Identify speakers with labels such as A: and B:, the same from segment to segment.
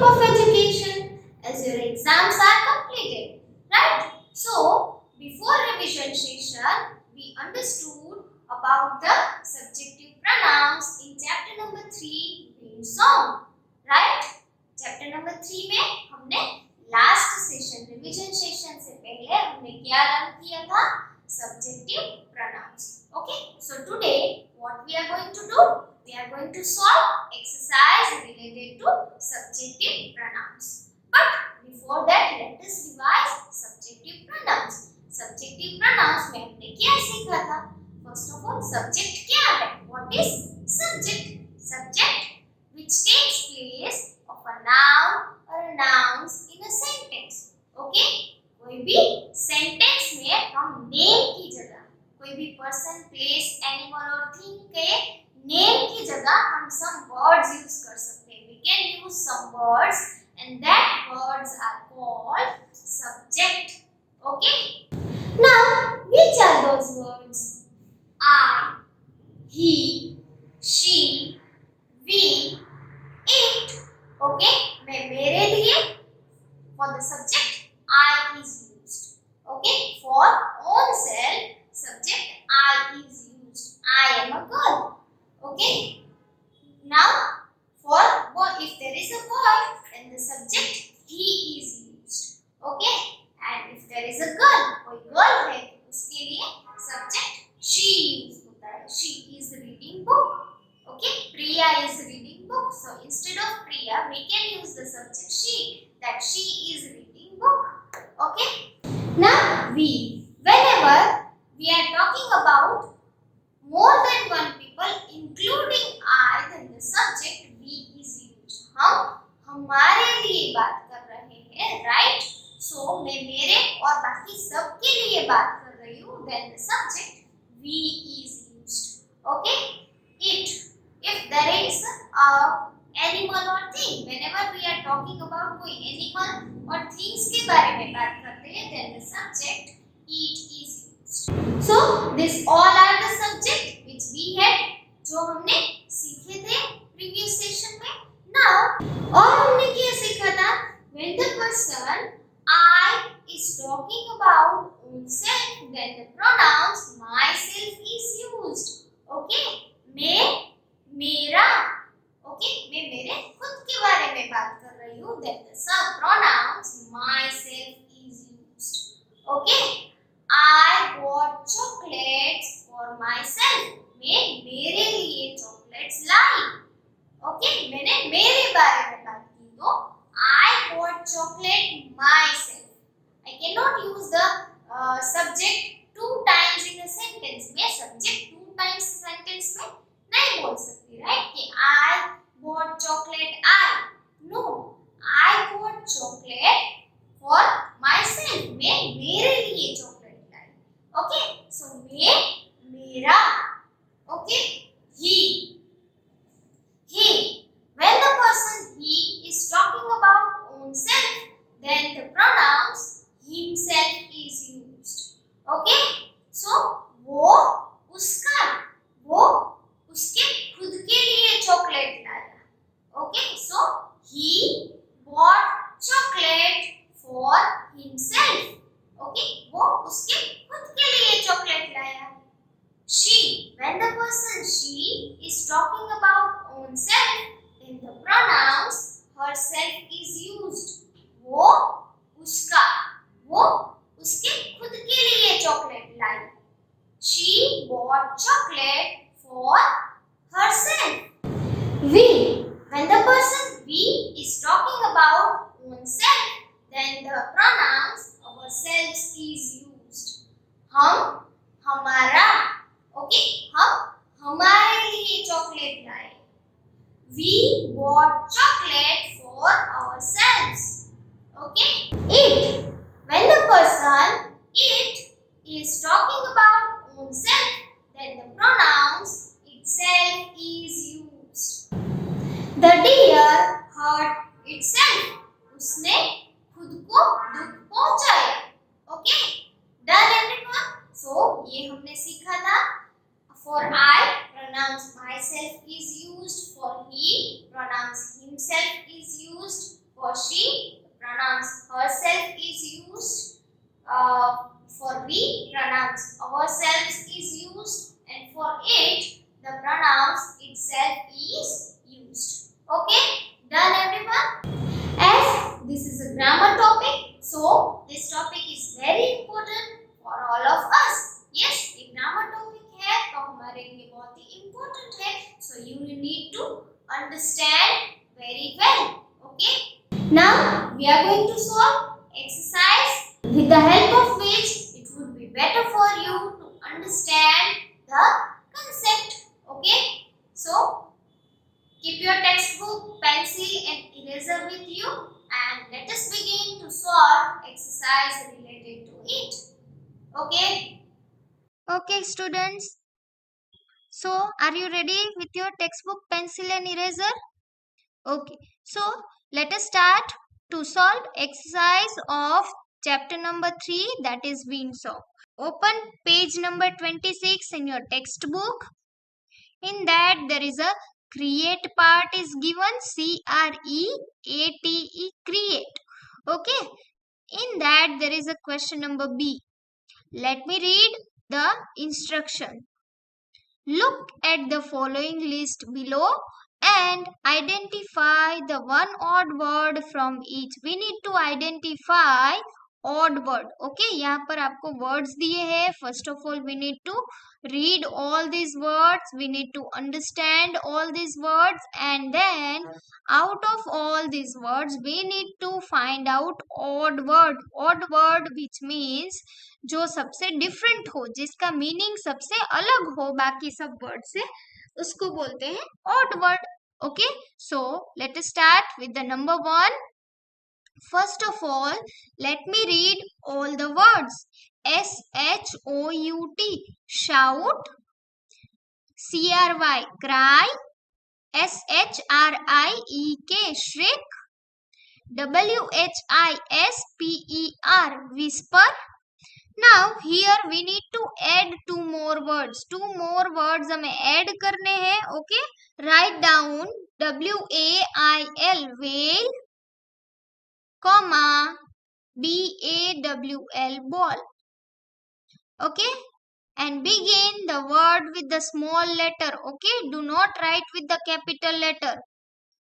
A: of education as your exams are completed, right? So, before revision session, we understood about the subjective pronouns in chapter number 3 main song, right? Chapter number 3 में हमने last session revision session से पहले हमने क्या learn किया था subjective pronouns okay so today what we are going to do we are going to solve exercise related to subjective pronouns but before that let us revise subjective pronouns में हमने क्या सीखा था first of all subject क्या है what is subject which takes place of a noun or a nouns in a sentence okay कोई भी sentence में हम name की जगह कोई भी person place animal और thing के name की जगह हम some words use कर सकते हैं we can use some words and that words are called subject okay now which are those words I he she we it okay मैं मेरे लिए for the subject I is used okay for own self subject I is used I am a girl okay now for boy if there is a boy then the subject he is used okay and if there is a girl कोई girl है तो उसके लिए subject she use होता है she is reading book okay Priya is reading book so instead of Priya we can use the subject she that she is reading book okay now we whenever we are talking about more than one people including I then the subject we is used हम हमारे लिए बात कर रहे हैं right so मैं मेरे और बाकी सबके लिए बात कर रही हूँ then the subject we is used okay it if there is a animal or thing whenever we are talking about कोई animal और things के बारे में बात करते हैं then the subject it is used so this all are the subject which we had जो हमने सीखे थे previous session में now और हमने क्या सीखा था when the person I is talking about oneself then the pronouns myself is used okay मैं मेरा ओके मैं मेरे खुद के बारे में बात कर रही हूँ then the sub pronouns myself is used okay I bought chocolates for myself मैं मेरे लिए chocolates लाई ओके मैंने मेरे बारे में बात की तो I bought chocolate myself I cannot use the subject two times in a sentence मैं subject two times sentence में नहीं बोल सकती राइट कि I bought chocolate I no I bought chocolate for myself मैं मेरे लिए chocolate लाई ओके सो मैं मेरा okay he when the person he is talking about own self then the pronouns himself is used okay so वो उसका वो उसके खुद के लिए चॉकलेट लाया okay so he bought chocolate for himself okay वो उसके खुद के लिए चॉकलेट लाया she when the person she is talking about own self then the pronouns herself is used वो उसका वो उसके खुद के लिए chocolate lie she bought chocolate for herself. We, when the person we is talking about oneself, then the pronouns ourselves is used. हम, हमारा, okay? हम हमारे लिए चॉकलेट लाए. We bought chocolate for ourselves. Okay? It, when the person it is talking about oneself, then the pronouns itself is used. The deer hurt itself. उसने खुद को दुख पहुंचाया. Okay? Done everyone? So ये हमने सीखा था. For I, pronouns myself is used. For he, pronouns himself is used. for she, the pronouns herself is used. For we, pronouns ourselves is used, and for it, the pronouns itself is used. Okay, done everyone? As this is a grammar topic, so this topic is very important for all of us. Yes, ये grammar topic है तो हमारे लिए बहुत ही important है. So you need to understand very well. Okay. Now we are going to solve exercise with the help of which it would be better for you to understand the concept. Okay. So keep your textbook, pencil and eraser with you and let us begin to solve exercise related to it. Okay?
B: Okay, students. So, are you ready with your textbook, pencil and eraser? Okay. So, let us start to solve exercise of chapter number 3, that is Windsor. Open page number 26 in your textbook. In that there is a create part is given, C-R-E-A-T-E, create. Okay. In that there is a question number B. Let me read the instruction. Look at the following list below and identify the one odd word from each. We need to identify odd word. Okay, यहाँ पर आपको words दिए हैं. First of all, we need to read all these words. We need to understand all these words, and then out of all these words, we need to find out odd word. Odd word which means जो सबसे different हो, जिसका meaning सबसे अलग हो बाकी सब word से, उसको बोलते हैं odd word. Okay, so let us start with the number 1. First of all, let me read all the words. SHOUT, shout. CRY, cry. SHRIEK, shriek. WHISPER, whisper. Now here we need to add two more words. Two more words हमें add करने हैं. Okay, write down WAIL, whale, comma BAWL, ball. Okay, and begin the word with the small letter. Okay, do not write with the capital letter.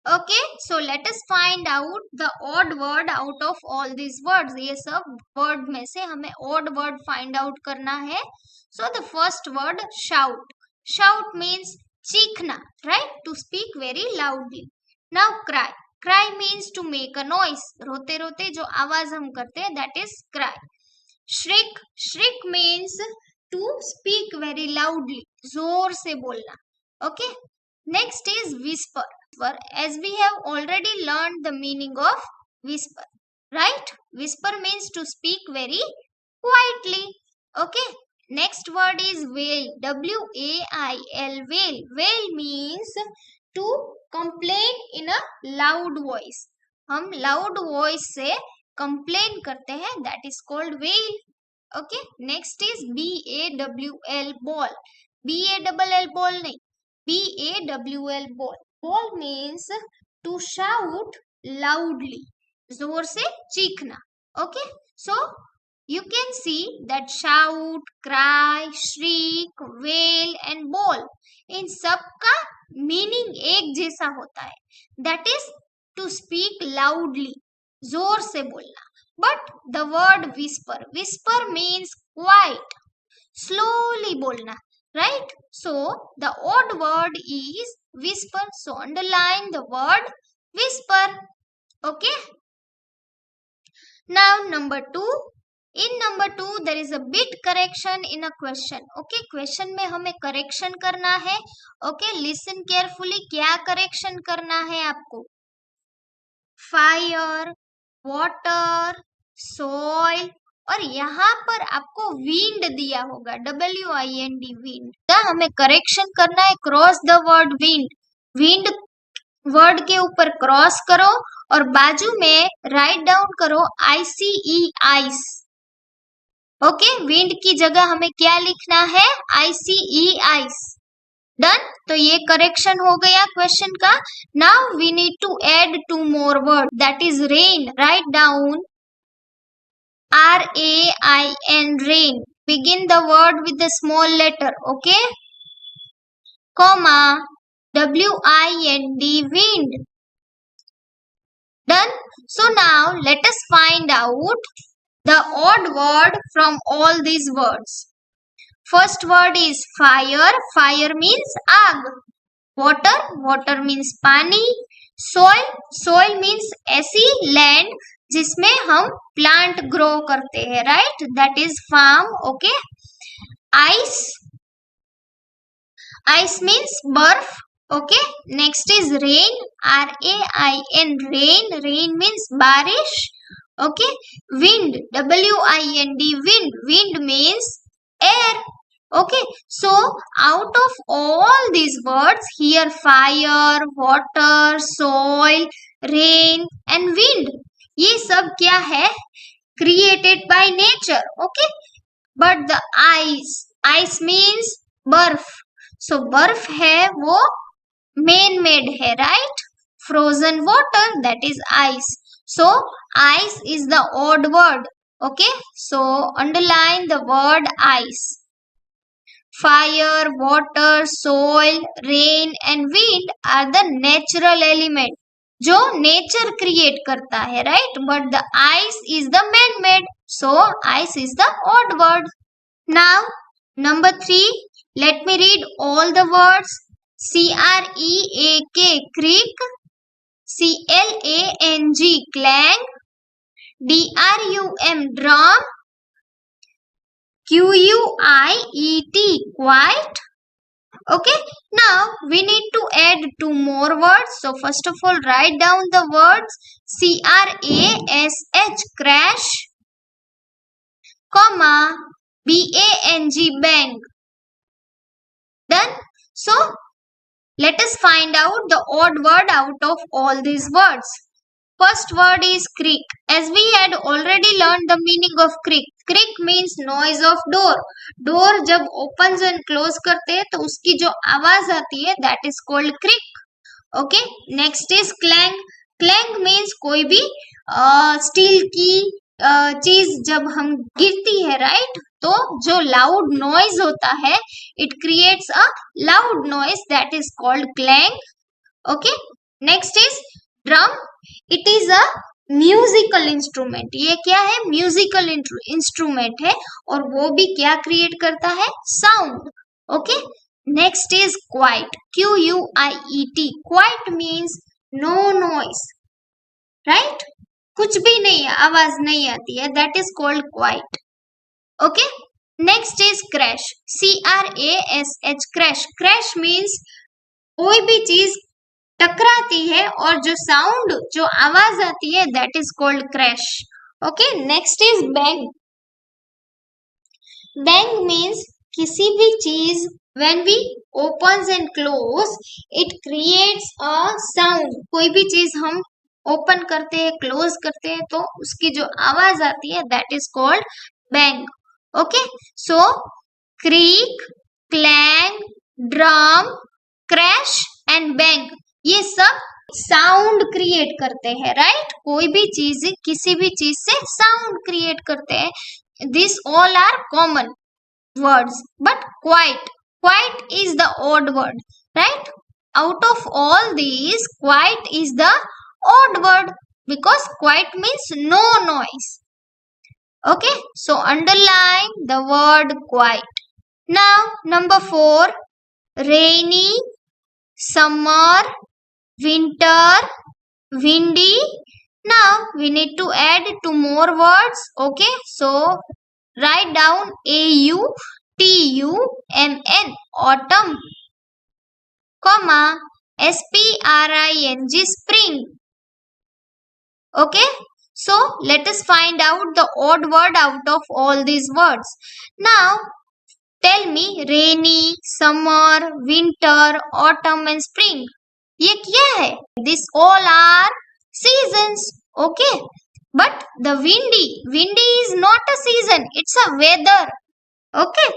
B: Okay, so let us find out the odd word out of all these words. ये सब word में से हमें odd word find out करना है. So the first word, shout. Shout means चीखना, right? To speak very loudly. Now cry. Cry means to make a noise. रोते रोते जो आवाज हम करते हैं, that is cry. Shriek. Shriek means to speak very loudly. जोर से बोलना. Okay. Next is whisper. As we have already learned the meaning of whisper, right? Whisper means to speak very quietly. Okay. Next word is wail. WAIL, wail. Wail means to complain in a loud voice. हम loud voice से complain करते हैं, that is called wail. Okay. Next is BAWL, ball. BAWL, ball नहीं, BAWL, ball. Ball means to shout loudly, जोर से चीखना. Okay, so you can see that shout, cry, shriek, wail and bawl, इन सब का meaning एक जैसा होता है, that is to speak loudly, जोर से बोलना. But the word whisper, whisper means quiet, slowly बोलना, right? So the odd word is whisper. So underline the word whisper. Okay. Now number 2. In number 2 there is a bit correction in a question. Okay, question में हमें correction करना है. Okay, listen carefully. क्या correction करना है आपको? Fire, water, soil, और यहाँ पर आपको wind दिया होगा, WIND, wind. हमें correction करना है. Cross the word wind. Wind word के ऊपर क्रॉस करो और बाजू में राइट डाउन करो ICE, आइस. ओके, विंड की जगह हमें क्या लिखना है? ICE, आइस. डन. तो तो ये करेक्शन हो गया क्वेश्चन का. Now we need to add 2 more words, that is rain. Write down RAIN, rain. Begin the word with the small letter, okay? Comma, WIND, wind. Done. So now let us find out the odd word from all these words. First word is fire. Fire means आग. Water. Water means पानी. Soil. Soil means ऐसी land जिसमें हम plant grow करते हैं, right? That is farm. Okay. Ice. Ice means बर्फ. Okay. Next is rain. RAIN, rain. Rain means बारिश. Okay. Wind. WIND, wind. Wind means air. Okay, so out of all these words, here fire, water, soil, rain and wind, ये सब क्या है? Created by nature. Okay, but the ice means बर्फ. So बर्फ है वो man made है, right? Frozen water, that is ice. So ice is the odd word. Okay, so underline the word ice. Fire, water, soil, rain and wind are the natural element जो nature create करता है, right? But the ice is the man-made. So ice is the odd word. Now number 3. Let me read all the words. CREAK, creek. CLANG, clang. DRUM, drum. QUIET, quiet. Okay, now we need to add 2 more words. So first of all, write down the words CRASH, crash, comma, BANG, bang. Done. So let us find out the odd word out of all these words. First word is creak. As we had already learned the meaning of creak. Creak means noise of door. Door जब opens and close करते हैं तो उसकी जो आवाज आती है that is called creak. Okay. Next is clang. Clang means कोई भी स्टील की चीज जब हम गिरती है, राइट? तो जो loud noise होता है, it creates a loud noise that is called clang. Okay. Next is drum. It is a musical instrument. ये क्या है? म्यूजिकल इंस्ट्रूमेंट है और वो भी क्या क्रिएट करता है? Sound. Okay. Next is quiet. QUIET. Quiet means no noise, right? कुछ भी नहीं है, आवाज नहीं आती है, that is called quiet. Okay. Next is crash. CRASH, crash. Crash means कोई भी चीज टकराती है और जो साउंड, जो आवाज आती है, that is called crash. Okay. Next is bang. Bang means किसी भी चीज when we opens and close it creates a sound. कोई भी चीज हम ओपन करते हैं, क्लोज करते हैं तो उसकी जो आवाज आती है that is called bang. Okay. So creek, clang, drum, crash and bang, ये सब साउंड क्रिएट करते हैं, राइट? कोई भी चीज, किसी भी चीज से साउंड क्रिएट करते हैं. This all are common words, but quiet is the odd word, right? Out of all these, quiet is the odd word because quiet means no noise. Okay, so underline the word quiet. Now number 4, rainy, summer, winter, windy. Now we need to add 2 more words. Okay, so write down AUTUMN, autumn, comma, SPRING, spring. Okay, so let us find out the odd word out of all these words. Now tell me rainy, summer, winter, autumn and spring. ये क्या है? This all are seasons. Okay, but the windy is not a season, it's a weather. Okay,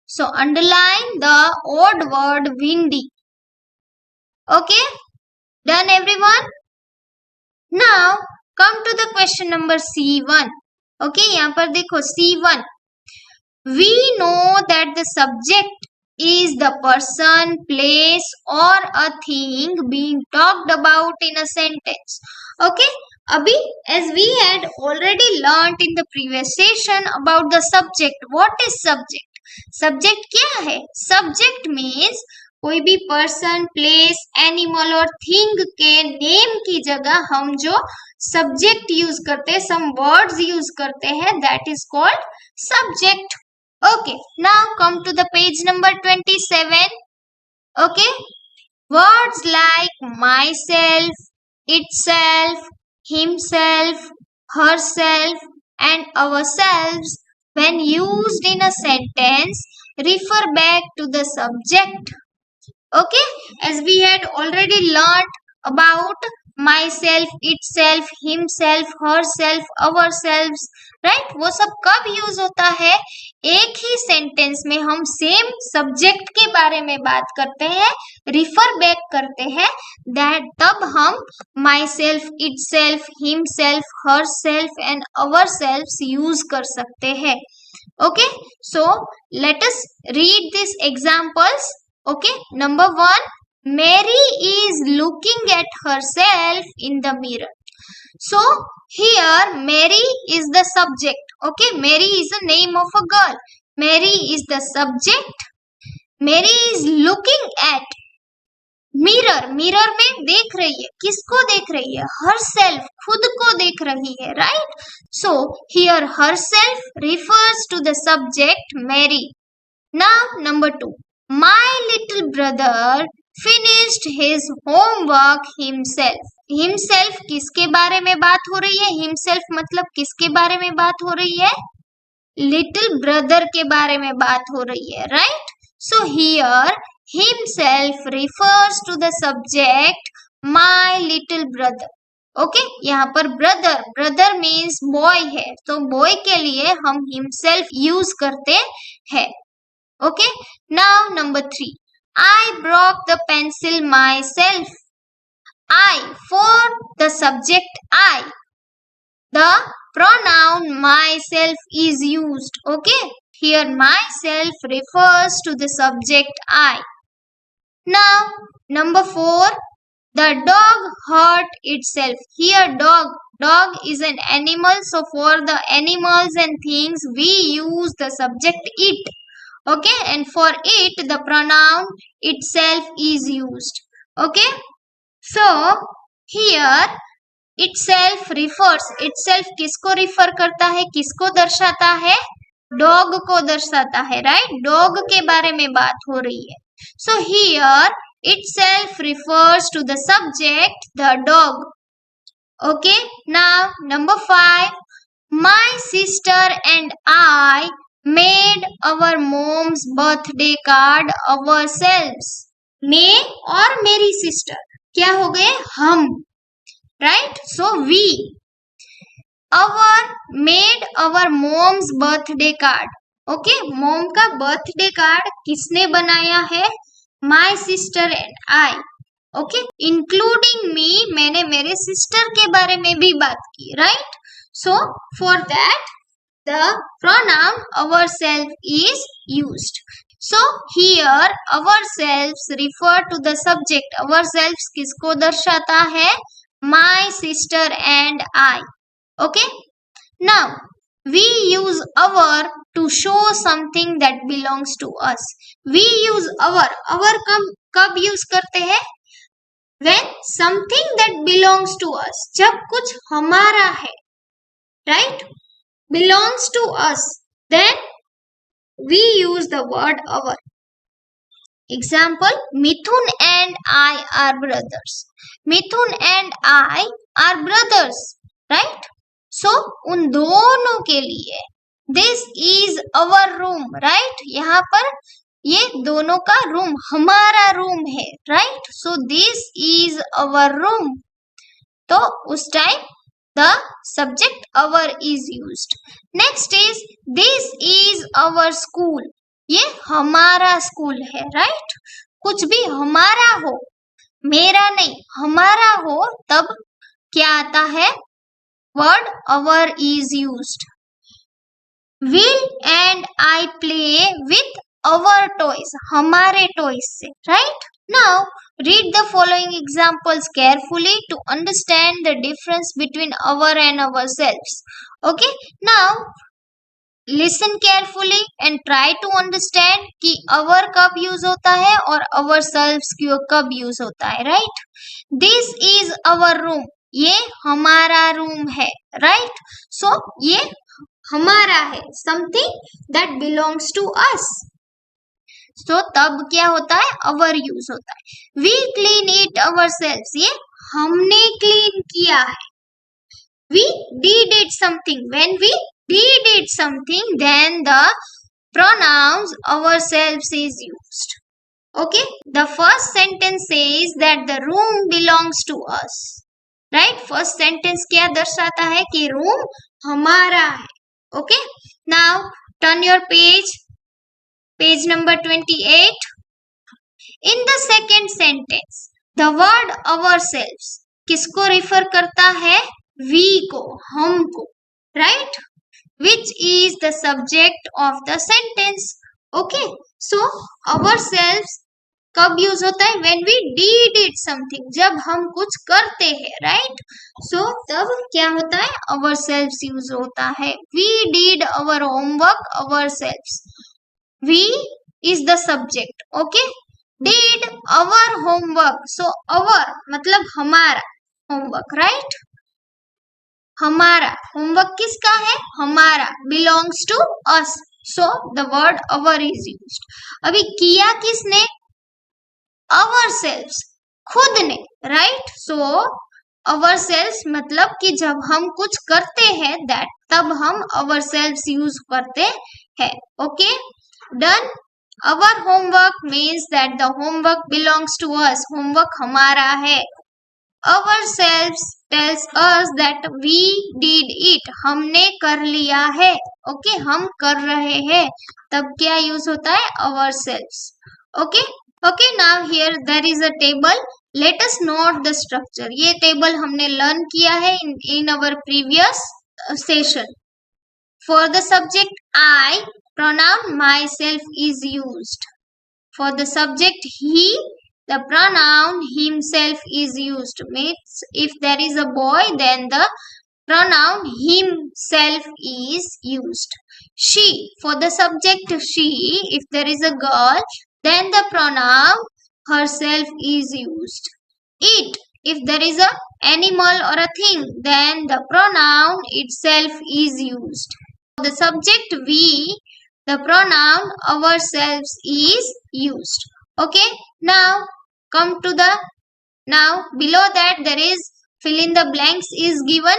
B: so underline the odd word windy. Okay, done everyone? Now come to the question number C1. Okay, यहाँ पर देखो C1. We know that the subject is the person, place or a thing being talked about in a sentence. Okay, abhi as we had already learnt in the previous session about the subject. What is subject? Subject क्या है? Subject means कोई भी person, place, animal और thing के name की जगह हम जो सब्जेक्ट यूज करते हैं, सम वर्ड्स यूज करते हैं, that is called subject. Okay, now come to the page number 27. Okay, words like myself, itself, himself, herself, and ourselves, when used in a sentence, refer back to the subject. Okay, as we had already learned about myself, itself, himself, herself, ourselves, right वो सब कब use होता है? एक ही sentence में हम same subject के बारे में बात करते हैं, रिफर बैक करते हैं, दैट तब हम my self, it self, him self, her self and our self use कर सकते हैं. Okay, so let us read this examples. Okay, number 1, Mary is looking at herself in the mirror. So here Mary is the subject. Okay, Mary is the name of a girl. Mary is the subject. Mary is looking at mirror. Mirror में देख रही है, किसको देख रही है? Herself, खुद को देख रही है, right? So here herself refers to the subject Mary. Now number 2, my little brother finished his homework himself. Himself किसके बारे में बात हो रही है? Himself मतलब किसके बारे में बात हो रही है? Little brother के बारे में बात हो रही है, right? So here himself refers to the subject my little brother. Okay यहाँ पर ब्रदर, ब्रदर मीन्स बॉय है, तो बॉय के लिए हम हिमसेल्फ यूज करते हैं. Okay, now number 3, I broke the pencil myself. I for the subject I. The pronoun myself is used. Okay, here myself refers to the subject I. Now number 4, the dog hurt itself. Here dog is an animal, so for the animals and things we use the subject it. Okay, and for it the pronoun itself is used. Okay, so here itself refers, itself किसको refer करता है, किसको दर्शाता है? Dog को दर्शाता है, right? Dog के बारे में बात हो रही है. So here itself refers to the subject the dog. Okay, now number 5, my sister and I made our mom's birthday card ourselves. मैं और मेरी सिस्टर क्या हो गए? हम, right? So we made our mom's birthday card. Okay, mom का birthday card किसने बनाया है? My sister and I. Okay, including me, मैंने मेरे सिस्टर के बारे में भी बात की, right? So for that the pronoun ourself is used. So here ourselves refer to the subject. Ourselves किसको दर्शाता है? My sister and I. Okay, now we use our to show something that belongs to us. We use our कब use करते हैं? When something that belongs to us, जब कुछ हमारा है, right? Belongs to us, then we use the word our. Example, Mithun and I are brothers. Mithun and I are brothers, right? So उन दोनों के लिए this is our room, right? यहाँ पर ये दोनों का रूम हमारा रूम है, right? So this is our room. तो उस time the subject our is used. Next is this is our school. ये हमारा स्कूल है, right? कुछ भी हमारा हो, मेरा नहीं हमारा हो तब क्या आता है? Word our is used. Will and I play with our toys. हमारे toys से, right? Now read the following examples carefully to understand the difference between our and ourselves. Okay? Now listen carefully and try to understand कि our कब use होता है और ourselves कब use होता है, right? This is our room. ये हमारा रूम है, right? So ये हमारा है, something that belongs to us. So तब क्या होता है? our use होता है. We clean it ourselves. ये हमने clean किया है. We did it something. When we did it something, then the pronouns ourselves is used. Okay, the first sentence says that the room belongs to us. Right? First sentence क्या दर्शाता है कि room हमारा है. Okay, now turn your page number 28. In the second sentence, the word ourselves किसको refer करता है? We को, हमको, right? Which is the subject of the sentence. Okay, so ourselves कब यूज होता है? When we did it something, जब हम कुछ करते हैं, right? So तब क्या होता है? ourselves यूज होता है. We did our homework ourselves. We is the subject. Okay, did our homework. So our मतलब हमारा homework, right? हमारा homework किसका है? हमारा, belongs to us. So the word our is used. अभी किया किसने? ourselves, खुद ने, right? So ourselves मतलब कि जब हम कुछ करते हैं that तब हम ourselves use करते हैं. Okay, done. Our homework means that the homework belongs to us. homework हमारा है. ourselves tells us that we did it. हमने कर लिया है. Okay, हम कर रहे हैं. तब क्या यूज होता है? ourselves. Okay, okay, now here there is a table. Let us note the structure. ये table हमने learn किया है in our previous session. For the subject I, pronoun myself is used. For the subject he, the pronoun himself is used. Means if there is a boy, then the pronoun himself is used. She, for the subject she, if there is a girl, then the pronoun herself is used. It, if there is a animal or a thing, then the pronoun itself is used. For the subject we, the pronoun ourselves is used. Okay, now come to the, now below that there is fill in the blanks is given.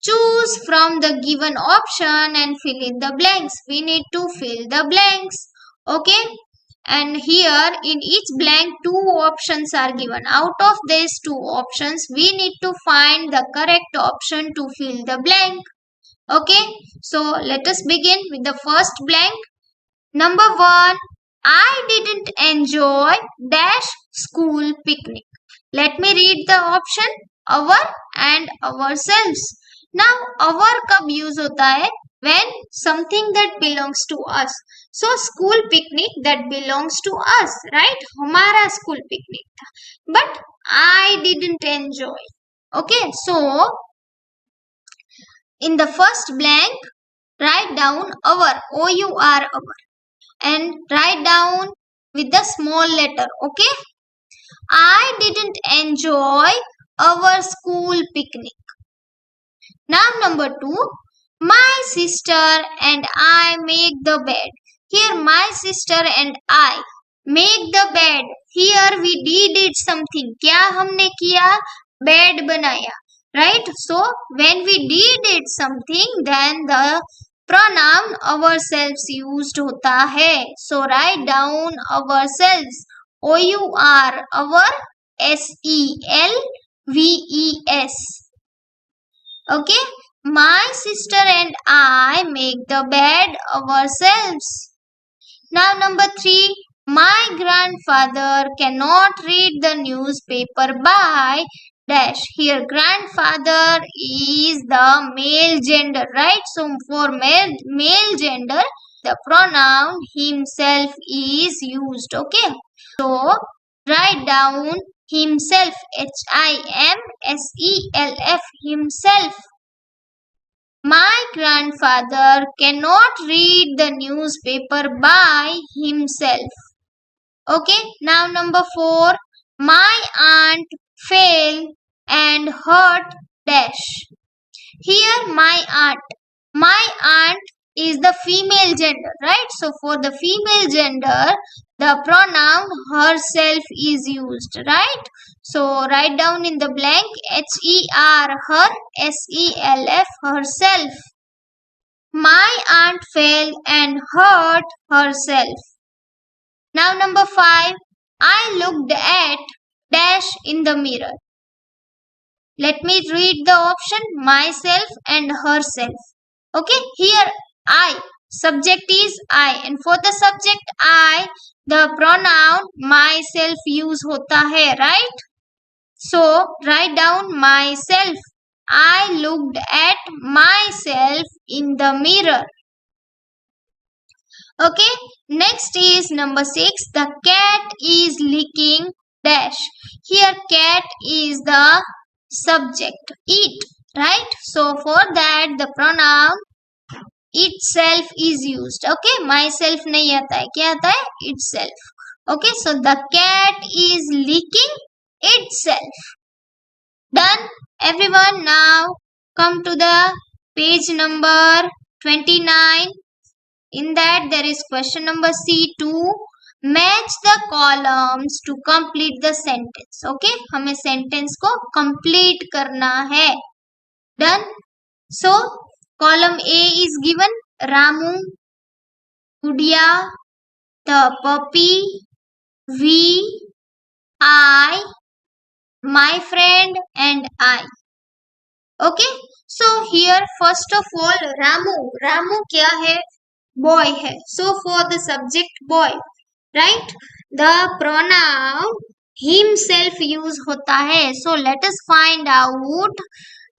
B: Choose from the given option and fill in the blanks. We need to fill the blanks. Okay, and here in each blank 2 options are given. Out of these 2 options we need to find the correct option to fill the blank. Okay, so let us begin with the first blank. Number 1, I didn't enjoy dash school picnic. Let me read the option our and ourselves. Now our कब use होता है? When something that belongs to us. So school picnic that belongs to us, right? हमारा school picnic था. But I didn't enjoy. Okay, so in the first blank write down our, our, and write down with the small letter. Okay, I didn't enjoy our school picnic. Now number 2, my sister and I make the bed. Here my sister and I make the bed. Here we did something. क्या हमने किया? Bed बनाया. Right? So when we did something, then the pronoun ourselves used होता है. So write down ourselves. our, our, selves. Okay, my sister and I make the bed ourselves. Now number 3, My grandfather cannot read the newspaper by dash. Here grandfather is the male gender, right? So for male gender the pronoun himself is used. Okay, so write down himself, himself, himself. My grandfather cannot read the newspaper by himself. Okay, now number 4. My aunt fell and hurt dash. Here my aunt is the female gender, right? So for the female gender, the pronoun herself is used, right? So write down in the blank her, self, herself. My aunt fell and hurt herself. Now number 5. I looked at dash in the mirror. Let me read the option myself and herself. Okay, here I, subject is I, and for the subject I, the pronoun myself use hota hai, right? So write down myself. I looked at myself in the mirror. Okay, next is number 6. The cat is licking dash. Here cat is the subject, eat, right? So for that the pronoun itself is used. Okay, myself nahi aata hai, kya aata hai? Itself. Okay, so the cat is licking itself. Done everyone. Now come to the page number 29. In that there is question number C2. Match the columns to complete the sentence. Okay, हमें sentence को complete करना है. Done. So column A is given Ramu, Gudiya, the puppy, we, I, my friend and I. Okay, so here first of all Ramu क्या है? Boy है. So for the subject boy, right? The pronoun himself use होता है. So let us find out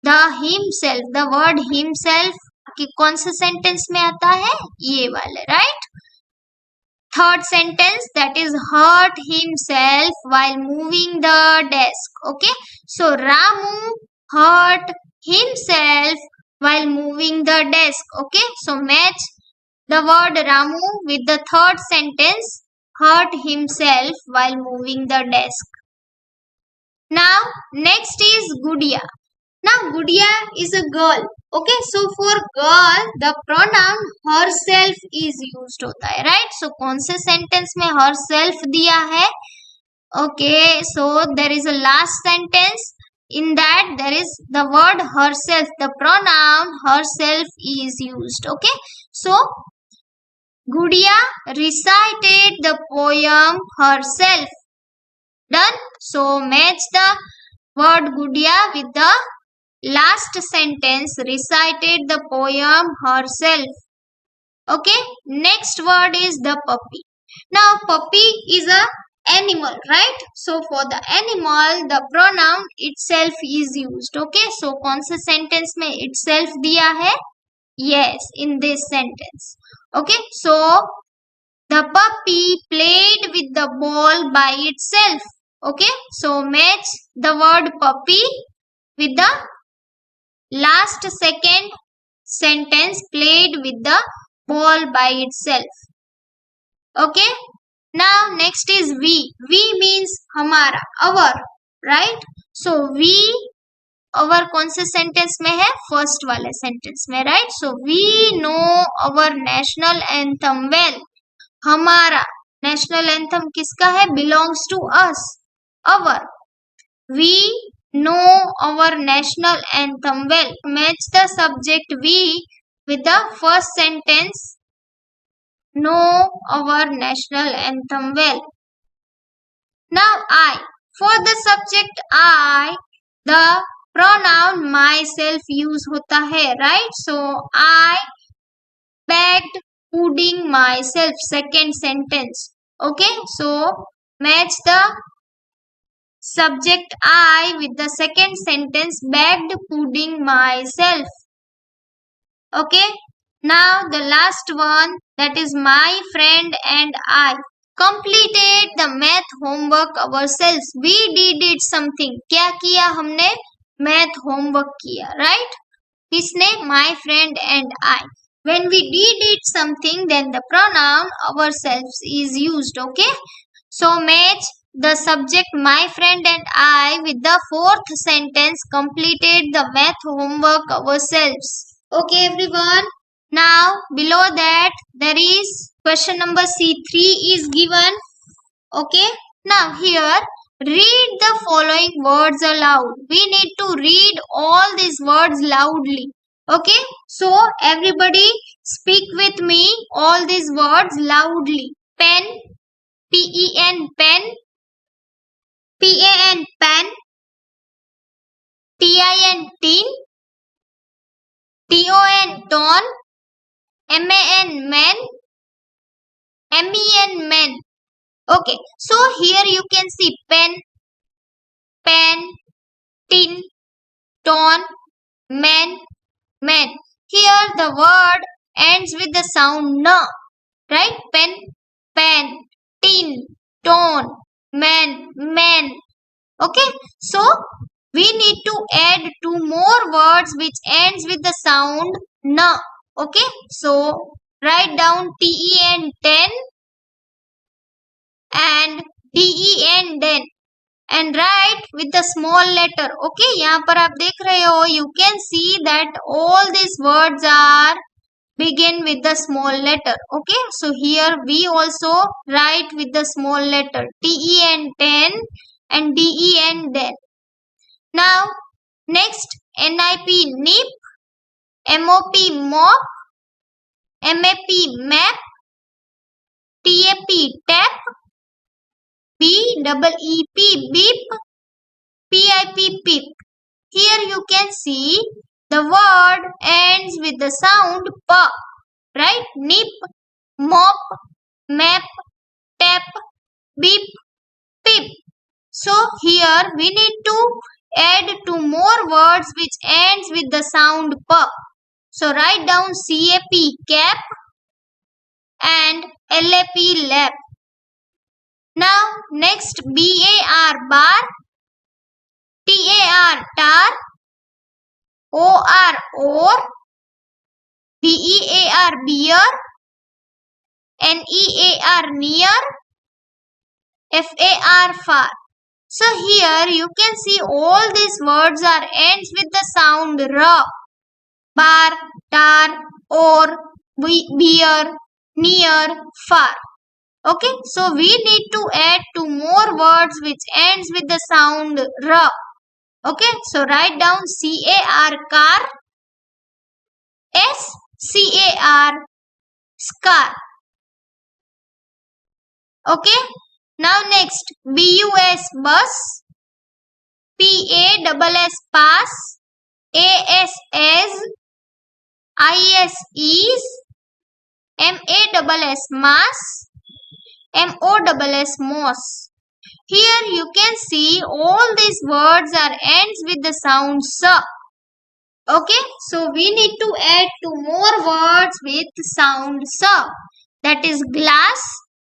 B: the himself. The word himself कि कौन से sentence में आता है? ये वाले, right? Third sentence, that is hurt himself while moving the desk. Okay, so Ramu hurt himself while moving the desk. Okay, so match the word Ramu with the third sentence, hurt himself while moving the desk. Now next is Gudiya. Now Gudiya is a girl. Okay, so for girl the pronoun herself is used होता है, right? So कौन से sentence में herself दिया है? Okay, so there is a last sentence. In that there is the word herself. The pronoun herself is used. Okay, so Gudiya recited the poem herself. Done. So match the word Gudiya with the last sentence, recited the poem herself. Okay, next word is the puppy. Now puppy is a animal, right? So for the animal the pronoun itself is used. Okay, so कौन से sentence में itself दिया है? Yes, in this sentence. Okay, so the puppy played with the ball by itself. Okay, so match the word puppy with the last second sentence, played with the ball by itself. Okay, now next is we. We means हमारा, our, right? So we, our कौन से sentence में है? First वाले sentence में, right? So we know our national anthem well. हमारा national anthem किसका है? Belongs to us. Our. We know our national anthem well. Match the subject we with the first sentence, know our national anthem well. Now I. For the subject I, the pronoun myself use होता है, right? So I begged pudding myself. Second sentence. Okay, so match the subject I with the second sentence, begged pudding myself. Okay, now the last one, that is my friend and I completed the math homework ourselves. We did something. क्या किया हमने? Math homework किया, right? किसने? My friend and I. When we did something, then the pronoun ourselves is used. Okay, so match the subject my friend and I with the fourth sentence, completed the math homework ourselves. Okay, everyone. Now, below that, there is question number C3 is given. Okay. Now, here, read the following words aloud. We need to read all these words loudly. Okay. So, everybody speak with me all these words loudly. Pen, P-E-N, pen. P-A-N, pan. T-I-N, tin. T-O-N, ton. M-A-N, man. M-E-N, men. Okay, so here you can see pen, pan, tin, ton, man, man. Here the word ends with the sound na, right? Pen, pan, tin, ton, man, man. Okay, so we need to add two more words which ends with the sound na. Okay, so write down ten, ten, and den, den, and write with the small letter. Okay, यहाँ पर आप देख रहे हो, you can see that all these words are begin with the small letter. Okay, so here we also write with the small letter ten, ten, and den, den. Now next, nip, nip, mop, mop, map, map, tap, tap, beep, beep, pip, pip. Here you can see the word ends with the sound pa, right? Nip, mop, map, tap, beep, pip. So here we need to add two more words which ends with the sound pa. So write down cap, cap, and lap, lap. Now next, bar, bar, tar, tar, or, or, bear, beer, near, near, far. So here you can see all these words are ends with the sound ra. Bar, tar, or, beer, near, far. Okay, so we need to add two more words which ends with the sound ra. Okay, so write down car, car, scar, scar. Okay, now next, bus, bus, pass, pass, ass, is, mass, mass, moss, moss. Here you can see all these words are ends with the sound sa. Okay, so we need to add two more words with sound sa. That is glass,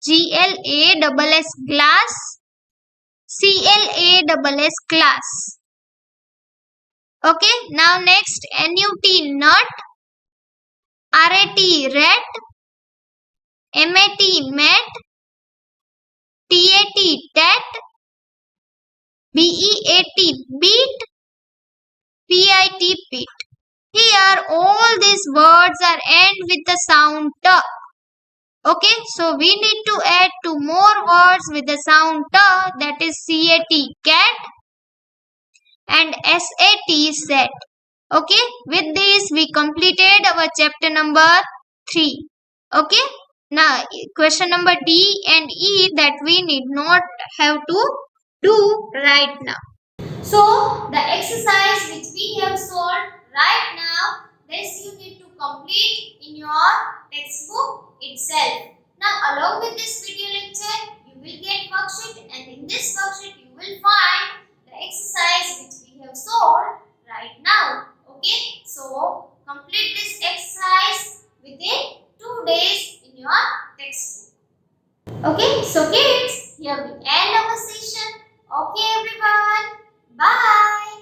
B: glass, glass, class, class. Okay, now next, nut, nut, rat, rat, mat, mat, tat, tat, beat, beat, pit, pit. Here all these words are end with the sound ta. Okay, so we need to add two more words with the sound ta, that is cat, cat, and sat, set. Okay, with this we completed our chapter number 3. Okay, now question number D and E that we need not have to do right now.
A: So the exercise which we have solved right now, this you need to complete in your textbook itself. Now along with this video lecture, you will get worksheet, and in this worksheet you will find the exercise which we have solved right now. Okay, so complete this exercise within 2 days in your textbook. Okay, so kids, here we end our session. Okay everyone, bye.